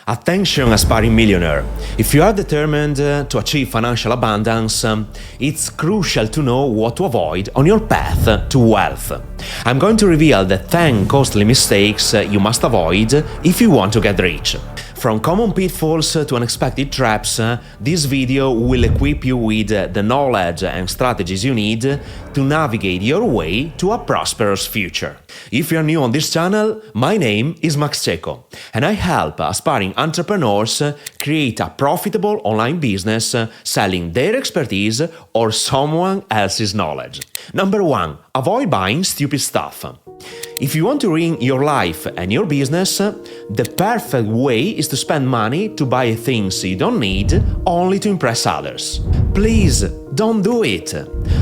Attention aspiring millionaire. If you are determined to achieve financial abundance, it's crucial to know what to avoid on your path to wealth. I'm going to reveal the 10 costly mistakes you must avoid if you want to get rich. From common pitfalls to unexpected traps, this video will equip you with the knowledge and strategies you need to navigate your way to a prosperous future. If you're new on this channel, my name is Max Cecco, and I help aspiring entrepreneurs create a profitable online business selling their expertise or someone else's knowledge. Number 1. Avoid buying stupid stuff. If you want to ruin your life and your business, the perfect way is to spend money to buy things you don't need only to impress others. Please, don't do it.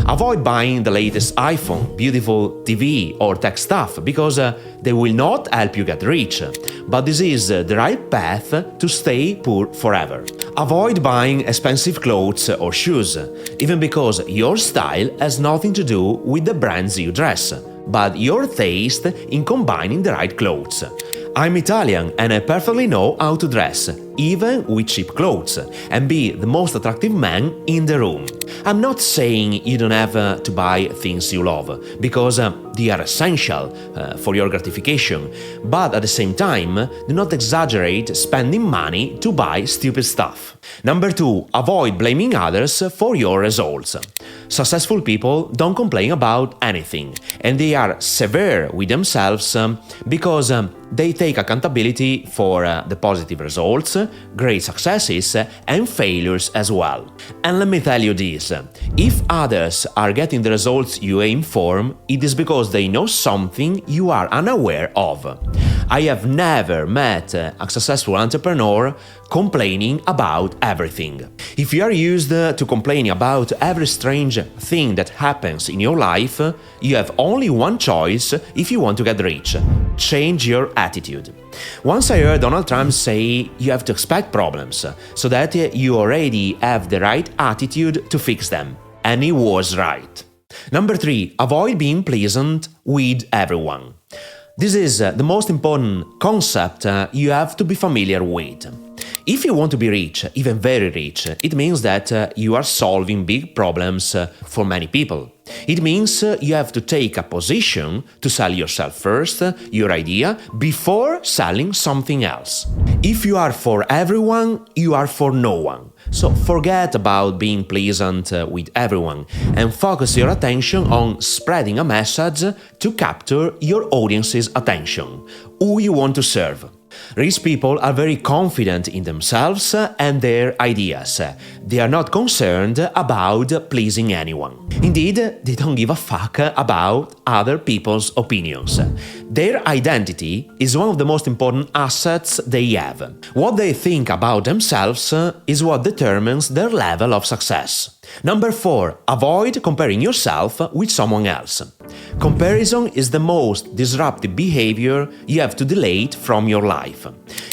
Avoid buying the latest iPhone, beautiful TV or tech stuff because they will not help you get rich, but this is the right path to stay poor forever. Avoid buying expensive clothes or shoes, even because your style has nothing to do with the brands you dress, but your taste in combining the right clothes. I'm Italian and I perfectly know how to dress, even with cheap clothes, and be the most attractive man in the room. I'm not saying you don't have to buy things you love, because they are essential for your gratification, but at the same time, do not exaggerate spending money to buy stupid stuff. Number 2. Avoid blaming others for your results. Successful people don't complain about anything, and they are severe with themselves because they take accountability for the positive results, great successes, and failures as well. And let me tell you this, if others are getting the results you aim for, it is because they know something you are unaware of. I have never met a successful entrepreneur complaining about everything. If you are used to complaining about every strange thing that happens in your life, you have only one choice if you want to get rich: change your attitude. Once I heard Donald Trump say you have to expect problems so that you already have the right attitude to fix them. And he was right. Number 3. Avoid being pleasant with everyone. This is the most important concept you have to be familiar with. If you want to be rich, even very rich, it means that you are solving big problems for many people. It means you have to take a position to sell yourself first, your idea, before selling something else. If you are for everyone, you are for no one. So forget about being pleasant with everyone and focus your attention on spreading a message to capture your audience's attention, who you want to serve. Rich people are very confident in themselves and their ideas. They are not concerned about pleasing anyone. Indeed, they don't give a fuck about other people's opinions. Their identity is one of the most important assets they have. What they think about themselves is what determines their level of success. Number 4. Avoid comparing yourself with someone else. Comparison is the most disruptive behavior you have to delete from your life.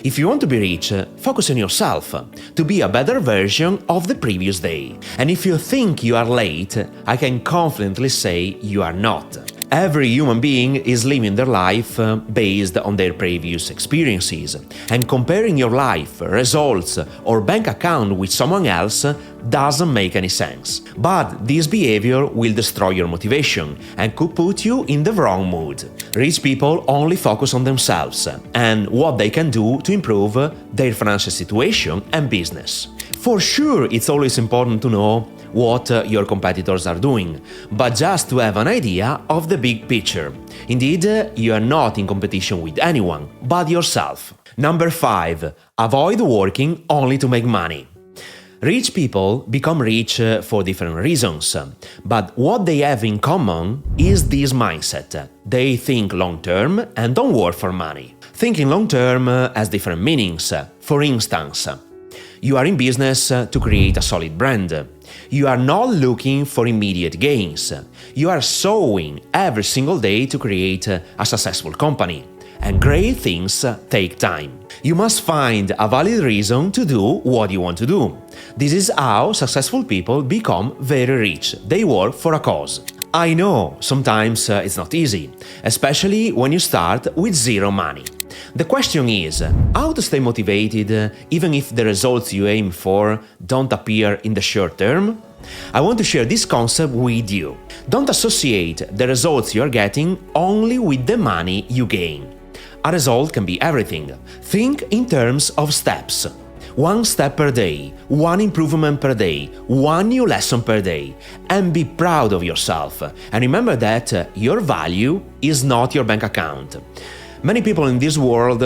If you want to be rich, focus on yourself, to be a better version of the previous day. And if you think you are late, I can confidently say you are not. Every human being is living their life based on their previous experiences, and comparing your life, results, or bank account with someone else doesn't make any sense. But this behavior will destroy your motivation and could put you in the wrong mood. Rich people only focus on themselves and what they can do to improve their financial situation and business. For sure, it's always important to know what your competitors are doing, but just to have an idea of the big picture. Indeed, you are not in competition with anyone, but yourself. Number 5. Avoid working only to make money. Rich people become rich for different reasons, but what they have in common is this mindset. They think long-term and don't work for money. Thinking long-term has different meanings. For instance, you are in business to create a solid brand. You are not looking for immediate gains. You are sowing every single day to create a successful company. And great things take time. You must find a valid reason to do what you want to do. This is how successful people become very rich. They work for a cause. I know, sometimes it's not easy, especially when you start with zero money. The question is, how to stay motivated even if the results you aim for don't appear in the short term? I want to share this concept with you. Don't associate the results you are getting only with the money you gain. A result can be everything. Think in terms of steps. 1 step per day, 1 improvement per day, 1 new lesson per day, and be proud of yourself. And remember that your value is not your bank account. Many people in this world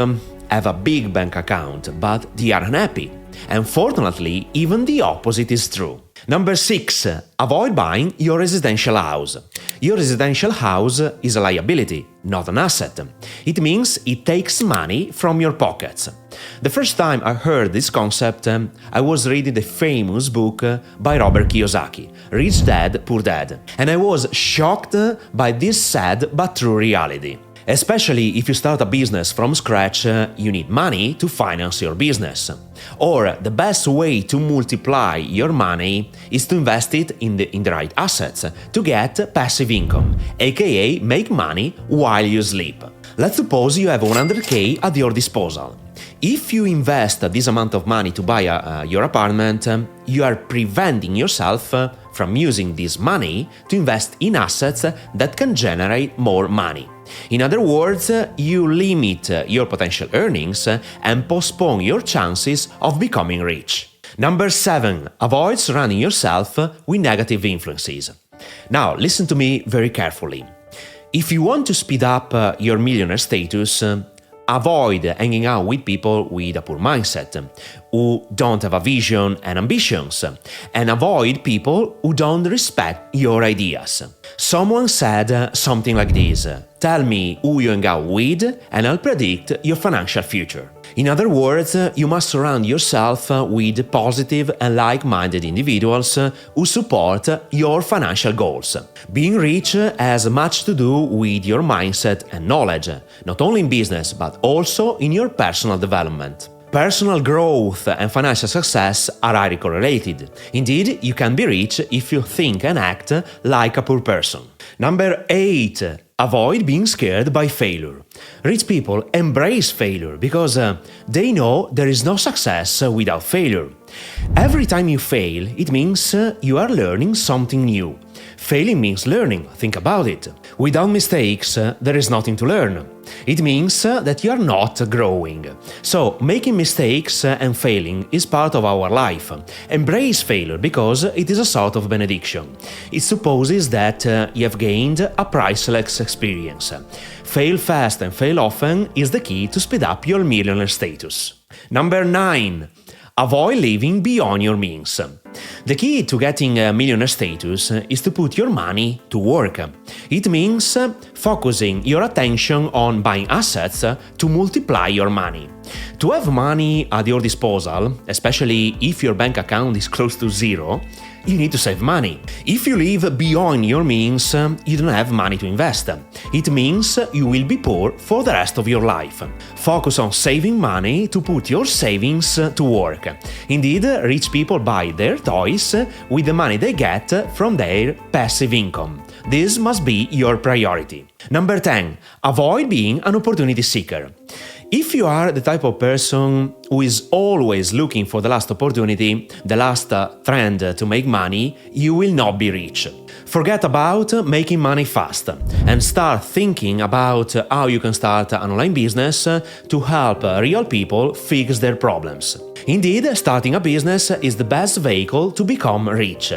have a big bank account, but they are unhappy. And fortunately, even the opposite is true. Number 6. Avoid buying your residential house. Your residential house is a liability, not an asset. It means it takes money from your pockets. The first time I heard this concept, I was reading the famous book by Robert Kiyosaki, Rich Dad, Poor Dad, and I was shocked by this sad but true reality. Especially if you start a business from scratch, you need money to finance your business. Or the best way to multiply your money is to invest it in the right assets to get passive income, aka make money while you sleep. Let's suppose you have 100k at your disposal. If you invest this amount of money to buy your apartment, you are preventing yourself from using this money to invest in assets that can generate more money. In other words, you limit your potential earnings and postpone your chances of becoming rich. Number 7. Avoid surrounding yourself with negative influences. Now, listen to me very carefully. If you want to speed up your millionaire status, avoid hanging out with people with a poor mindset, who don't have a vision and ambitions, and avoid people who don't respect your ideas. Someone said something like this: tell me who you hang out with and I'll predict your financial future. In other words, you must surround yourself with positive and like-minded individuals who support your financial goals. Being rich has much to do with your mindset and knowledge, not only in business but also in your personal development. Personal growth and financial success are highly correlated. Indeed, you can be rich if you think and act like a poor person. Number 8. Avoid being scared by failure. Rich people embrace failure because they know there is no success without failure. Every time you fail, it means you are learning something new. Failing means learning, think about it. Without mistakes, there is nothing to learn. It means that you are not growing. So, making mistakes and failing is part of our life. Embrace failure because it is a sort of benediction. It supposes that you have gained a priceless experience. Fail fast and fail often is the key to speed up your millionaire status. Number 9. Avoid living beyond your means. The key to getting a millionaire status is to put your money to work. It means focusing your attention on buying assets to multiply your money. To have money at your disposal, especially if your bank account is close to zero, you need to save money. If you live beyond your means, you don't have money to invest. It means you will be poor for the rest of your life. Focus on saving money to put your savings to work. Indeed, rich people buy their toys with the money they get from their passive income. This must be your priority. Number 10. Avoid being an opportunity seeker. If you are the type of person who is always looking for the last opportunity, the last trend to make money, you will not be rich. Forget about making money fast and start thinking about how you can start an online business to help real people fix their problems. Indeed, starting a business is the best vehicle to become rich.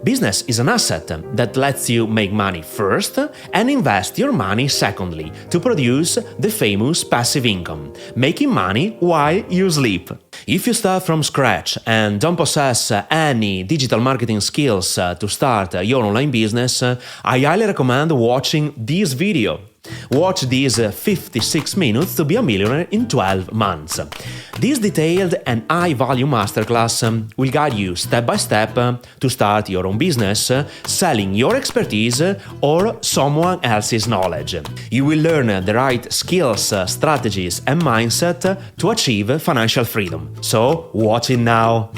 Business is an asset that lets you make money first and invest your money secondly to produce the famous passive income, making money while you sleep. If you start from scratch and don't possess any digital marketing skills to start your online business, I highly recommend watching this video. Watch these 56 minutes to be a millionaire in 12 months. This detailed and high-value masterclass will guide you step by step to start your own business, selling your expertise or someone else's knowledge. You will learn the right skills, strategies and mindset to achieve financial freedom. So, watch it now!